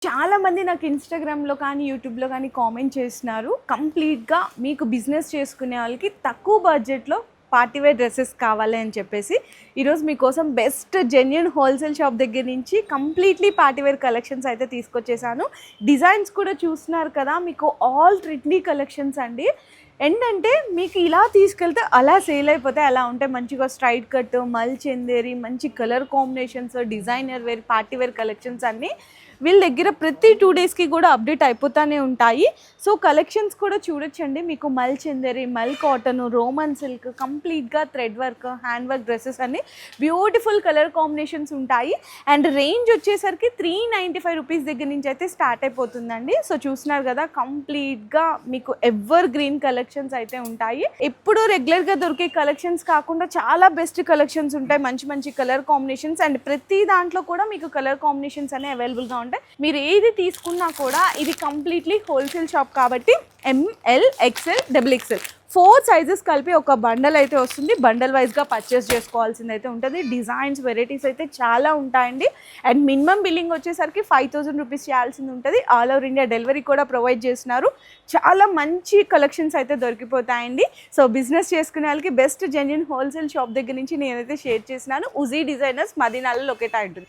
చాలా మంది నాకు ఇన్‌స్టాగ్రామ్‌లో కానీ, యూట్యూబ్‌లో కానీ కామెంట్ చేసినారు. కంప్లీట్‌గా మీకు బిజినెస్ చేసుకునే వాళ్ళకి తక్కువ బడ్జెట్‌లో పార్టీ వేర్ డ్రెసెస్ కావాలి అని చెప్పేసి, ఈరోజు మీకోసం బెస్ట్ జెన్యూన్ హోల్‌సేల్ షాప్ దగ్గర నుంచి కంప్లీట్‌లీ పార్టీ వేర్ కలెక్షన్స్ అయితే తీసుకొచ్చేసాను. డిజైన్స్ కూడా చూస్తున్నారు కదా, మీకు ఆల్ ట్రెండీ కలెక్షన్స్ అండి. ఏంటంటే మీకు ఇలా తీసుకెళ్తే అలా సేల్ అయిపోతాయి. అలా ఉంటాయి. మంచిగా స్ట్రైట్ కట్, మల్ చందేరి, మంచి colour combinations, designer wear, party wear collections అన్నీ వీళ్ళ దగ్గర ప్రతి 2 డేస్కి కూడా అప్డేట్ అయిపోతూనే ఉంటాయి. సో కలెక్షన్స్ కూడా చూడొచ్చండి. మీకు మల్ చందేరి, మల్ కాటన్, రోమన్ సిల్క్, కంప్లీట్గా thread work, hand work dresses అన్ని బ్యూటిఫుల్ కలర్ కాంబినేషన్స్ ఉంటాయి. అండ్ రేంజ్ వచ్చేసరికి 395 రూపీస్ దగ్గర నుంచి అయితే స్టార్ట్ అయిపోతుందండి. సో చూస్తున్నారు కదా, కంప్లీట్గా మీకు ఎవర్ గ్రీన్ కలెక్షన్స్ అయితే ఉంటాయి. ఎప్పుడు రెగ్యులర్గా దొరికే కలెక్షన్స్ కాకుండా చాలా బెస్ట్ కలెక్షన్స్ ఉంటాయి. మంచి మంచి కలర్ కాంబినేషన్స్ అండ్ ప్రతి దాంట్లో కూడా మీకు కలర్ కాంబినేషన్స్ అనేవి అవైలబుల్గా ఉంటాయి. మీరు ఏది తీసుకున్నా కూడా ఇది కంప్లీట్లీ హోల్సేల్ షాప్ కాబట్టి ML, XL, double XL 4 sizes కలిపి ఒక బండల్ అయితే వస్తుంది. బండల్ వైజ్గా పర్చేస్ చేసుకోవాల్సింది అయితే ఉంటుంది. డిజైన్స్, వెరైటీస్ అయితే చాలా ఉంటాయండి. అండ్ మినిమం బిల్లింగ్ వచ్చేసరికి 5000 రూపీస్ చేయాల్సింది ఉంటుంది. ఆల్ ఓవర్ ఇండియా డెలివరీ కూడా ప్రొవైడ్ చేస్తున్నారు. చాలా మంచి కలెక్షన్స్ అయితే దొరికిపోతాయండి. సో బిజినెస్ చేసుకునే వాళ్ళకి బెస్ట్ జెన్యూన్ హోల్సేల్ షాప్ దగ్గర నుంచి నేనైతే షేర్ చేసినాను. ఉజీ డిజైనర్స్ మదీనాలో లొకేట్ అయి ఉంటుంది.